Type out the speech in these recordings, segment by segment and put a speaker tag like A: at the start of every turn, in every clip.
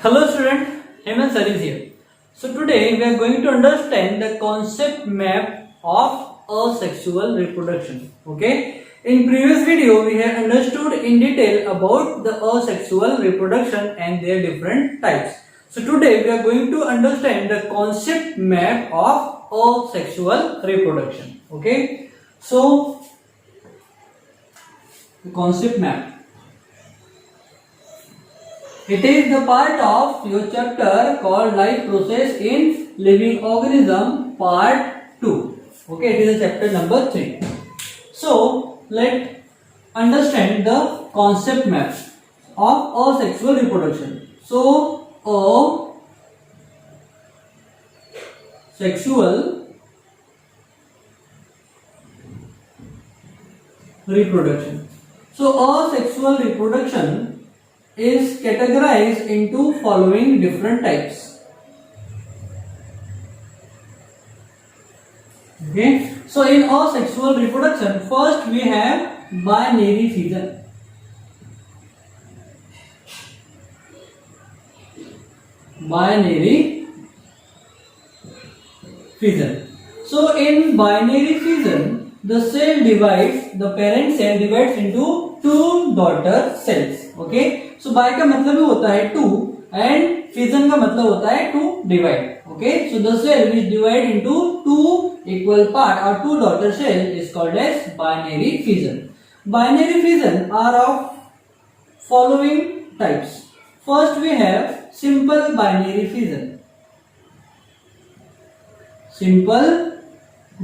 A: Hello student, Hemant sir is here. So today we are going to understand the concept map of asexual reproduction. Okay. In previous video we have understood in detail about the asexual reproduction and their different types. So today we are going to understand the concept map of asexual reproduction. Okay. So the concept map. It is the part of your chapter called Life Process in Living Organism Part 2. Okay, it is chapter number 3. So, let's understand the concept map of asexual reproduction. So, asexual reproduction. So, asexual reproduction is categorized into following different types. Okay, so in asexual reproduction, first we have binary fission. Binary fission. So in binary fission, the cell divides, the parent cell divides into two daughter cells. Okay, so by का मतलब ही होता है to and fission का मतलब होता है to divide. Okay, so the cell which divide into two equal part और two daughter cell is called as binary fission. Binary fission are of following types. First we have simple binary fission. Simple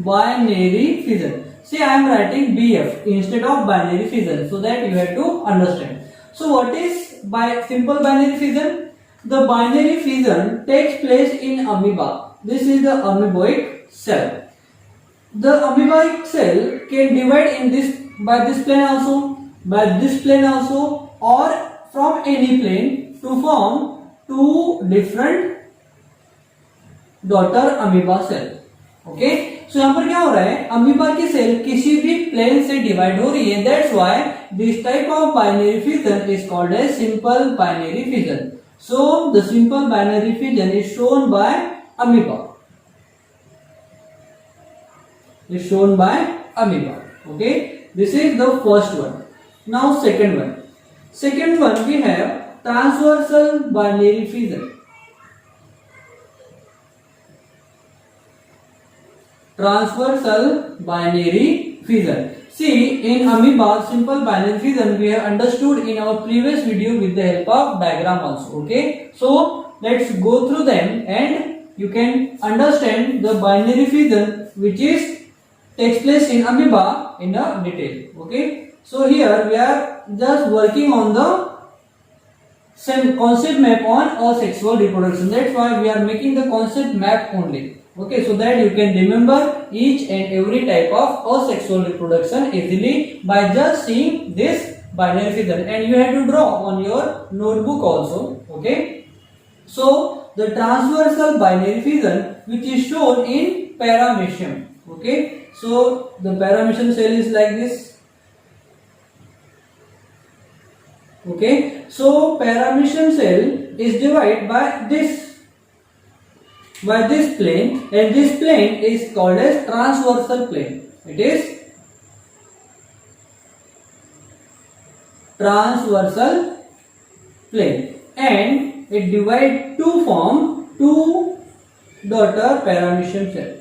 A: binary fission. See, I am writing BF instead of binary fission so that you have to understand. So, what is simple binary fission? The binary fission takes place in amoeba. This is the amoeboid cell. The amoeboid cell can divide in this by this plane also, by this plane also, or from any plane to form two different daughter amoeba cell. Okay, so यहां पर क्या हो रहा है, amoeba की cell किसी भी plane से डिवाइड हो रही है. That's why this type of binary fission is called as simple binary fission. So the simple binary fission is shown by amoeba, is shown by amoeba. Okay, this is the first one. Now second one. Second one we have transversal binary fission. Transversal binary fission. See, in amoeba simple binary fission we have understood in our previous video with the help of diagram also. Okay, so let's go through them and you can understand the binary fission which is takes place in amoeba in a detail. Okay, so here we are just working on the same concept map on asexual reproduction. That's why we are making the concept map only. Okay, so that you can remember each and every type of asexual reproduction easily by just seeing this binary fission, and you have to draw on your notebook also. Okay, so the transversal binary fission which is shown in paramecium. Okay, so the paramecium cell is like this. Okay, so paramecium cell is divided by this plane, and this plane is called as transversal plane. It is transversal plane, and it divides to form two daughter paramecium cell.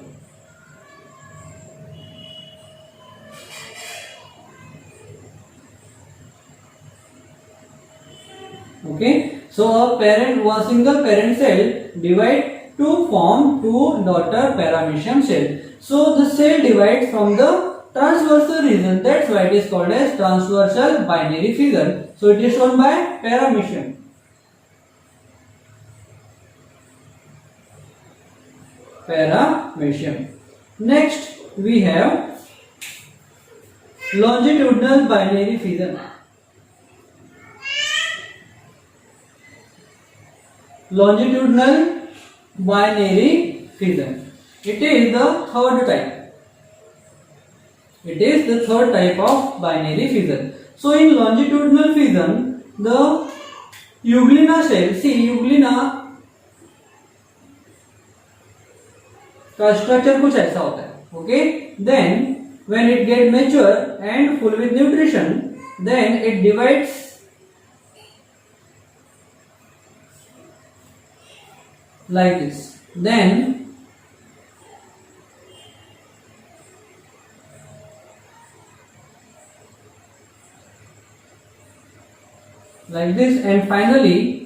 A: Okay, so a single parent cell divide to form two daughter paramecium cell. So the cell divides from the transversal region. That's why it is called as transversal binary fission. So it is shown by paramecium. Paramecium. Next we have longitudinal binary fission. Longitudinal binary fission. It is the third type. It is the third type of binary fission. So in longitudinal fission, the euglena cell, see euglena का structure कुछ ऐसा होता है. Okay, then when it get mature and full with nutrition, then it divides like this. Then like this, and finally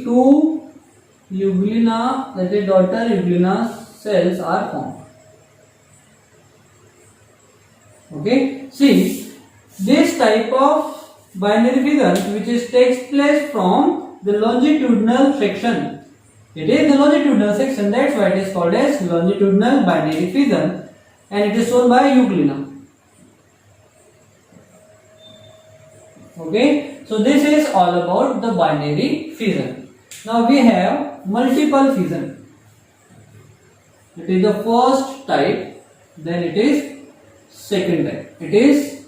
A: two euglena, that is daughter euglena cells are formed. Okay, see, this type of binary fission which is takes place from the longitudinal section. It is the longitudinal section, that's why it is called as longitudinal binary fission, and it is shown by euglena. Okay, so this is all about the binary fission. Now we have multiple fission. It is the first type, then it is second type. It is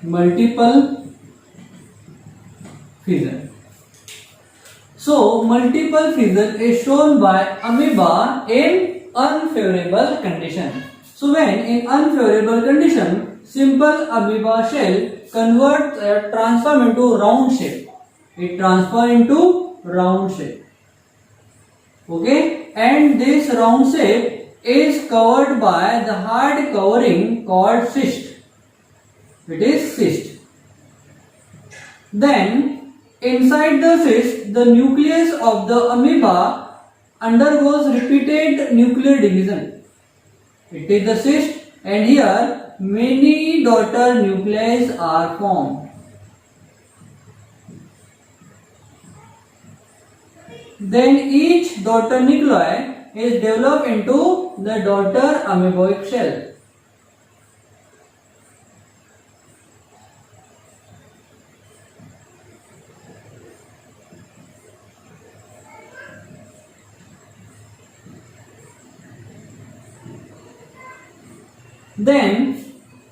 A: multiple fission. So multiple fission is shown by amoeba in unfavorable condition. So when in unfavorable condition, simple amoeba shell transform into round shape. It transfer into round shape. Okay, and this round shape is covered by the hard covering called cyst. It is cyst. Then inside the cyst, the nucleus of the amoeba undergoes repeated nuclear division. It is the cyst, and here many daughter nuclei are formed. Then each daughter nuclei is developed into the daughter amoeboid cell. Then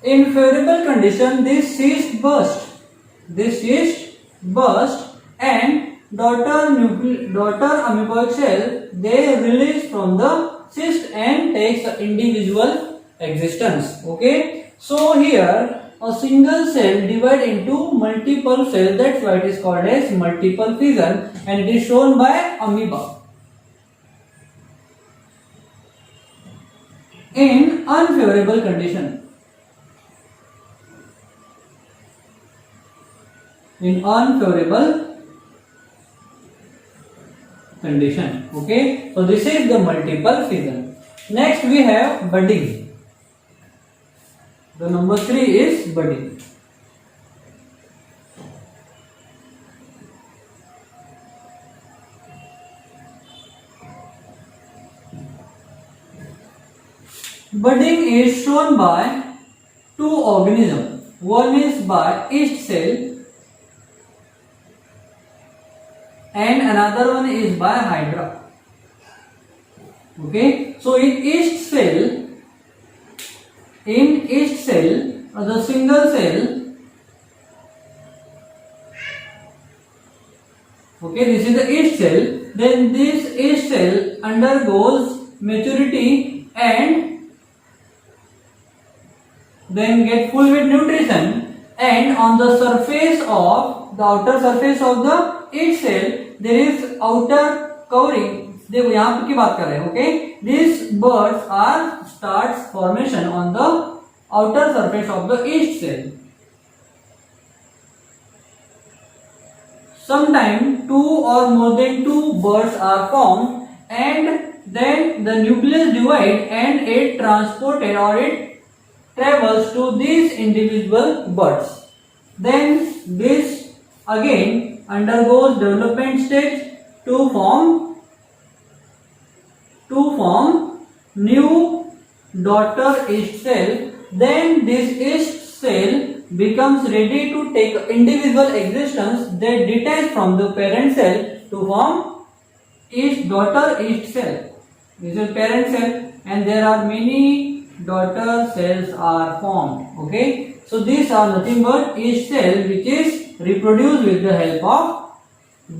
A: in favorable condition, this cyst burst. This cyst burst, and daughter amoeboid cell, they release from the cyst and takes individual existence. Okay, so here a single cell divide into multiple cells, that's why it is called as multiple fission, and it is shown by amoeba. In unfavorable condition, in unfavorable condition. Okay, so this is the multiple fission. Next we have budding. The number 3 is budding. Budding is shown by two organisms. One is by yeast cell and another one is by hydra. Okay, so in yeast cell, the single cell, okay, this is the yeast cell. Then this yeast cell undergoes maturity and then get full with nutrition, and on the surface of the outer surface of the yeast cell there is outer covering. देखो यहाँ की बात कर रहे हैं. Okay, these buds are starts formation on the outer surface of the yeast cell. Sometimes two or more than two buds are formed, and then the nucleus divide and it transported or it travels to these individual buds. Then this again undergoes development stage to form new daughter yeast cell. Then this yeast cell becomes ready to take individual existence, they detach from the parent cell to form each daughter each cell. This is parent cell and there are many daughter cells are formed. Okay, so these are nothing but each cell which is reproduced with the help of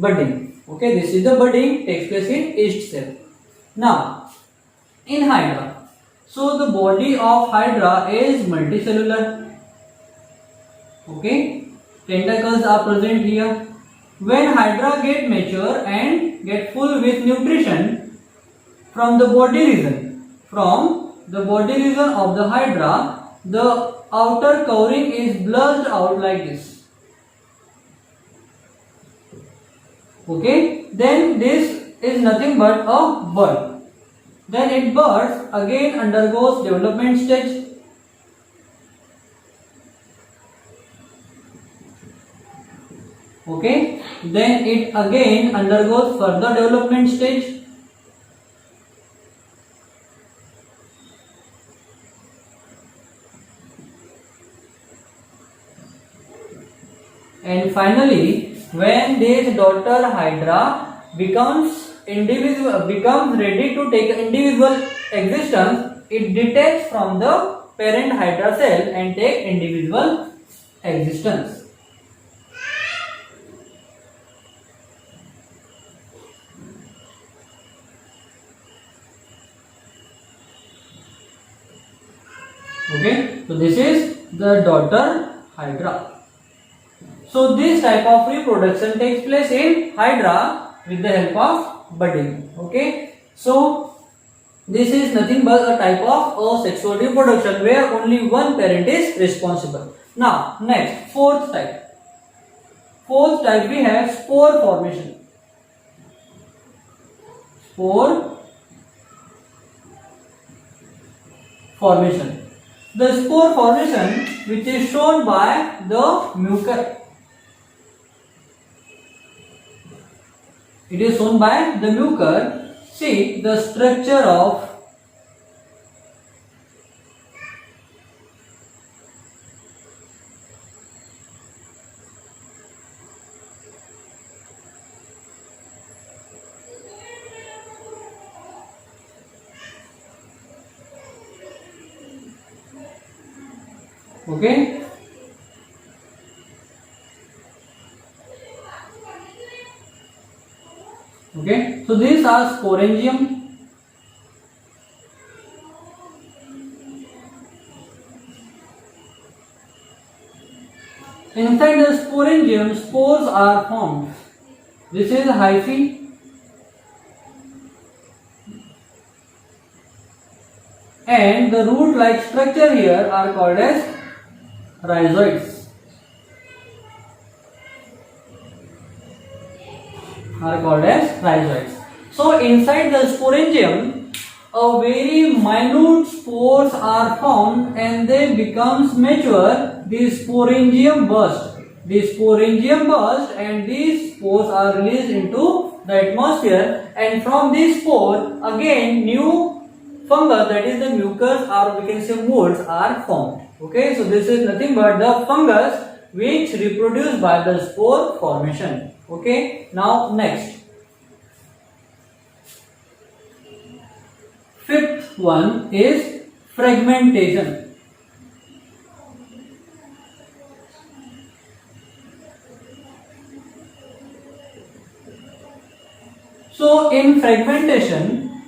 A: budding. Okay, this is the budding takes place in each cell. Now in Hydra, so the body of Hydra is multicellular. Okay, tentacles are present here. When Hydra get mature and get full with nutrition from the body region of the Hydra, the outer covering is blurred out like this. Okay, then this is nothing but a bud. Then it buds, again undergoes development stage. Okay, then it again undergoes further development stage. And finally, when this daughter Hydra becomes ready to take individual existence, it detaches from the parent Hydra cell and take individual existence. Okay, so this is the daughter Hydra. So this type of reproduction takes place in Hydra with the help of budding. Okay, so this is nothing but a type of sexual reproduction where only one parent is responsible. Now next, fourth type. Fourth type we have spore formation. Spore formation. The spore formation which is shown by the mucor. It is shown by the mucor. See the structure of okay. Okay, so these are sporangium. Inside the sporangium, spores are formed. This is hyphae. And the root-like structure here are called as rhizoids. So inside the sporangium, a very minute spores are formed and they becomes mature. The sporangium burst. And these spores are released into the atmosphere, and from this spore again new fungus, that is the mucus or we can say molds, are formed. Okay, so this is nothing but the fungus which reproduced by the spore formation. Okay, now next, fifth one is fragmentation. So in fragmentation,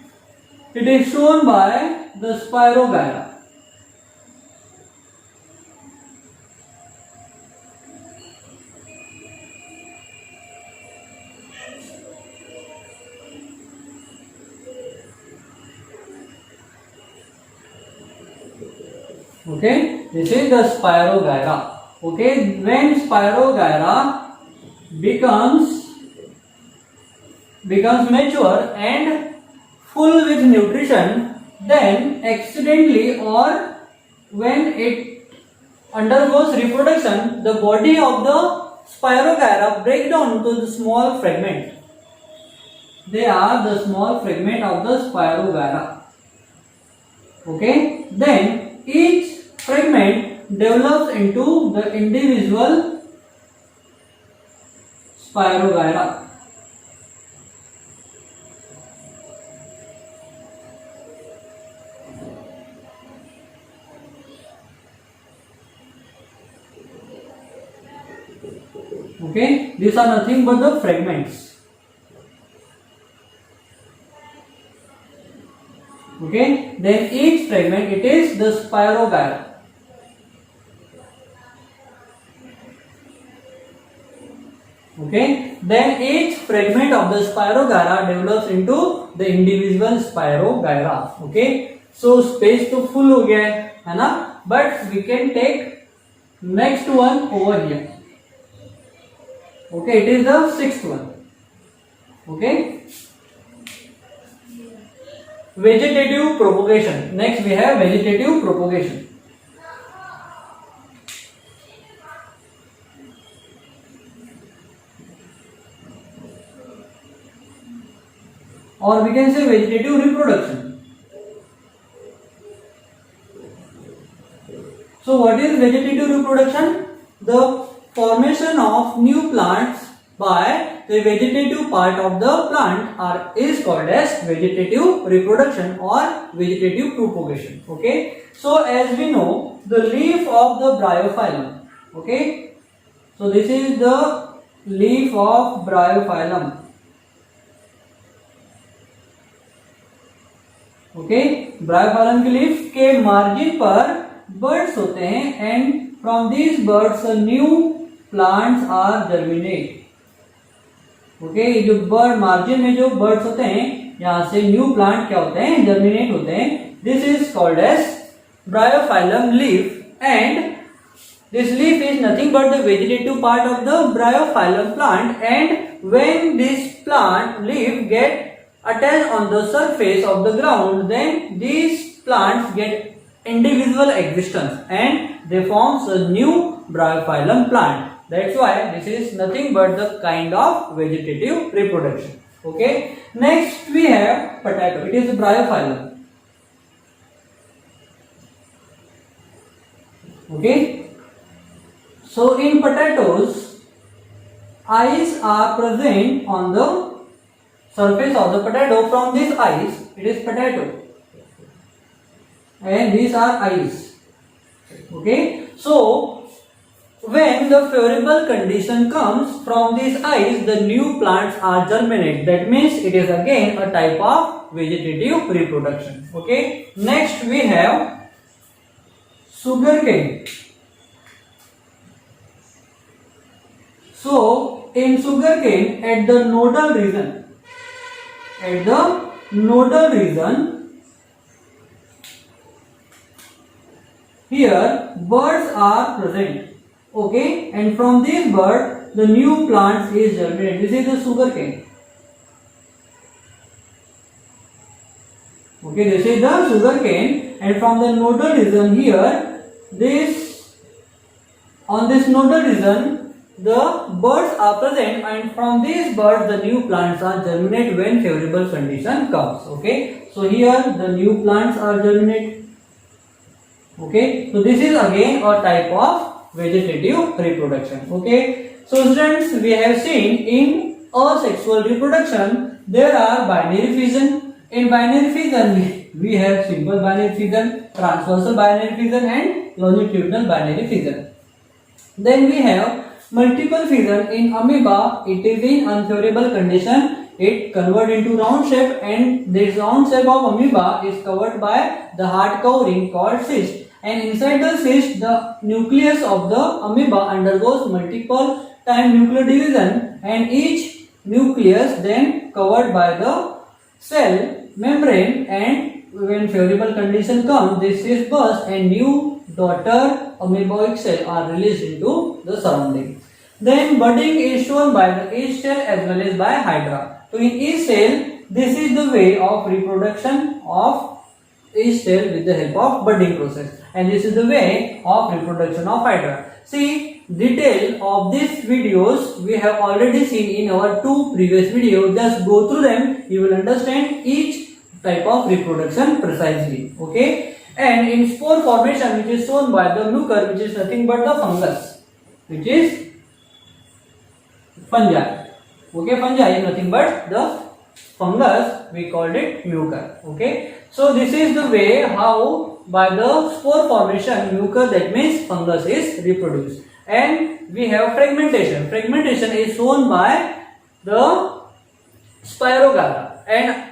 A: it is shown by the Spirogyra. Okay, this is the Spirogyra. Okay, when Spirogyra becomes mature and full with nutrition, then accidentally or when it undergoes reproduction, the body of the Spirogyra break down into the small fragment. They are the small fragment of the Spirogyra. Okay, then each fragment develops into the individual spirogyra. Okay, these are nothing but the fragments. Okay, then each fragment, it is the spirogyra. Okay, then each fragment of the spirogyra develops into the individual spirogyra. Okay, so space तो full हो गया है ना, but we can take next one over here. Okay, it is the sixth one. Okay, vegetative propagation. Next we have vegetative propagation. Or we can say vegetative reproduction. So what is vegetative reproduction? The formation of new plants by the vegetative part of the plant is called as vegetative reproduction or vegetative propagation. Okay, so as we know, the leaf of the bryophyllum. Okay, so this is the leaf of bryophyllum. Okay, bryophyllum के leaf के margin पर birds होते हैं and from this birds new plants are germinate. Okay, ये जो bird margin में जो birds होते हैं, यहां से न्यू प्लांट क्या होते हैं, जर्मिनेट होते हैं. This is called as bryophyllum leaf and this leaf is nothing but the vegetative part of the bryophyllum plant, and when this plant leaf get attached on the surface of the ground, then these plants get individual existence and they forms a new bryophyllum plant. That's why this is nothing but the kind of vegetative reproduction. Okay, next we have potato. It is a bryophyllum. Okay, so in potatoes, eyes are present on the surface of the potato. From this eyes, it is potato, and these are eyes. Okay, so when the favorable condition comes, from these eyes the new plants are germinate. That means it is again a type of vegetative reproduction. Okay, next we have sugarcane. So in sugarcane, at the nodal region, here birds are present. Okay, and from this bird the new plants is germinated. This is the sugarcane. Okay, this is the sugarcane, and from the nodal region here, on this nodal region the birds are present, and from these birds the new plants are germinate when favorable condition comes. Okay, so here the new plants are germinate. Okay, so this is again a type of vegetative reproduction. Okay, so students, we have seen in asexual reproduction there are binary fission. In binary fission we have simple binary fission, transversal binary fission and longitudinal binary fission. Then we have multiple fission. In amoeba, it is in unfavorable condition, it convert into round shape, and this round shape of amoeba is covered by the hard covering called cyst, and inside the cyst the nucleus of the amoeba undergoes multiple time nuclear division, and each nucleus then covered by the cell membrane, and when favorable condition comes, this is burst and new daughter amoeboid cell are released into the surrounding. Then budding is shown by the egg cell as well as by hydra. So in egg cell, this is the way of reproduction of egg cell with the help of budding process, and this is the way of reproduction of hydra. See, detail of these videos we have already seen in our 2 previous videos. Just go through them, you will understand each type of reproduction precisely. Okay, And in spore formation, which is shown by the mucor, which is nothing but the fungus, which is fungi. Okay, fungi is nothing but the fungus. We called it mucor. Okay, so this is the way how by the spore formation mucor, that means fungus, is reproduced. And we have fragmentation. Fragmentation is shown by the Spirogara, and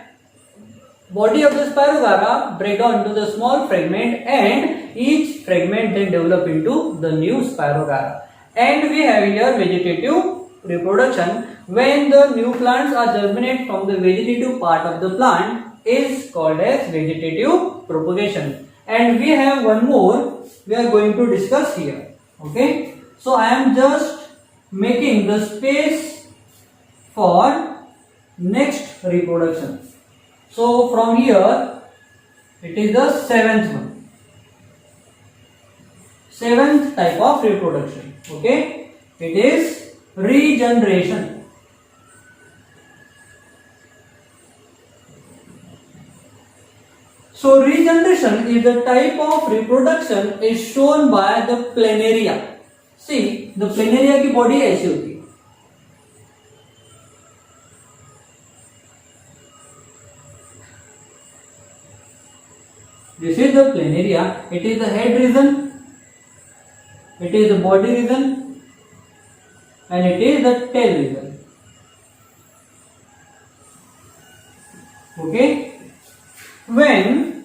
A: body of the Spirogara break down into the small fragment, and each fragment then develop into the new Spirogara. And we have here vegetative reproduction. When the new plants are germinate from the vegetative part of the plant is called as vegetative propagation. And we have one more we are going to discuss here. Okay, so I am just making the space for next reproduction. So from here it is the seventh one, seventh type of reproduction. Okay, it is regeneration. So regeneration is the type of reproduction is shown by the planaria. See, the planaria की body ऐसी होती है. This is the planaria. It is the head region, it is the body region, and it is the tail region. Okay. When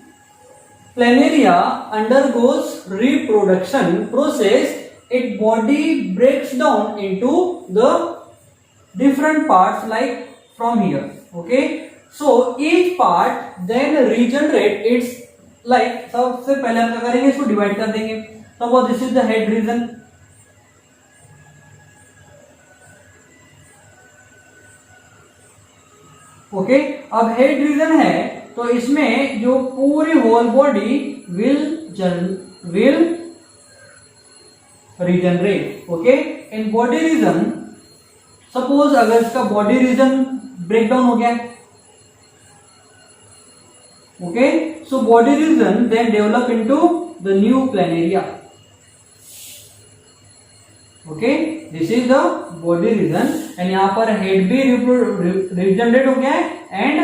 A: planaria undergoes reproduction process, its body breaks down into the different parts like from here. Okay. So each part then regenerate its like सबसे पहले हम क्या करेंगे, इसको divide कर देंगे. Suppose this is the head region. Okay, अब head region है तो इसमें जो पूरी whole body will regenerate. Okay, in body region suppose अगर इसका बॉडी रीजन ब्रेक डाउन हो गया. Okay, so body region then develop into the new planaria. Okay, this is the body region, and यहाँ पर head भी regenerate हो गया है and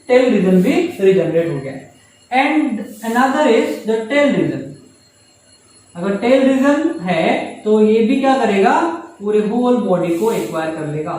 A: tail region भी regenerate हो गया है. And another is the tail region. अगर tail region है तो ये भी क्या करेगा, पूरे whole body को एक्वायर कर लेगा.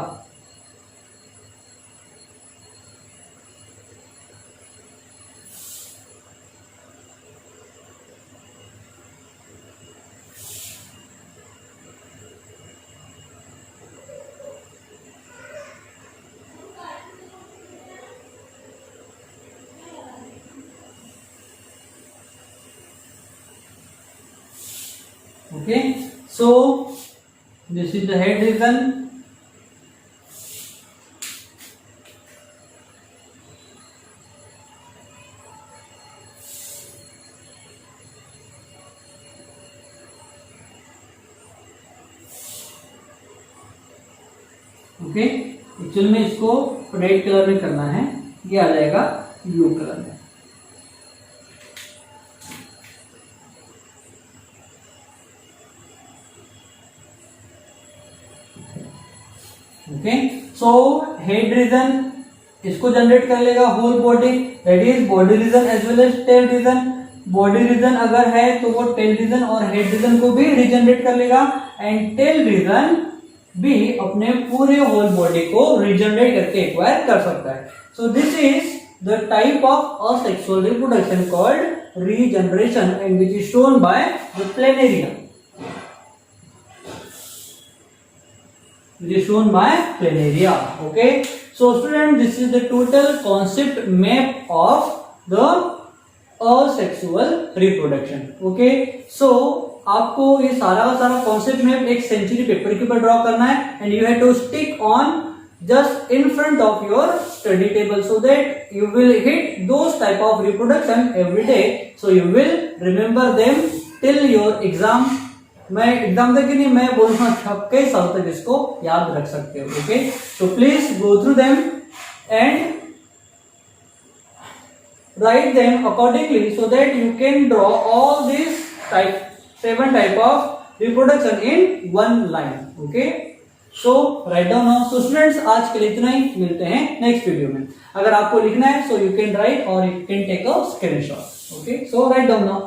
A: Okay, so this is the head region. Okay, actual में इसको रेड कलर में करना है, ये आ जाएगा ब्लू कलर में. ओके, सो हेड रीजन इसको जनरेट कर लेगा whole body, that is body region as well as tail region. Body region अगर है तो वो टेल रीजन और हेड रीजन को भी रीजनरेट कर लेगा, एंड टेल रीजन भी अपने पूरे होल बॉडी को रीजनरेट करके एक्वायर कर सकता है. So this is the type of asexual reproduction called regeneration and which is shown by the planaria. It is shown by planaria. Okay, so student, this is the total concept map of the asexual reproduction. Okay, so आपको ये सारा का सारा concept map एक century paper के ऊपर draw करना है, and you have to stick on just in front of your study table so that you will hit those type of reproduction every day, so you will remember them till your exam. मैं exam तक ही नहीं, मैं बोलूंगा आप कई साल तक इसको याद रख सकते हो. Okay, so please go through them and write them accordingly so that you can draw all these 7 type of reproduction in one line. Okay, so write down now. So students, आज के लिए इतना ही, मिलते हैं नेक्स्ट वीडियो में. अगर आपको लिखना है so you can write or you can take a screenshot. Okay, so write down now.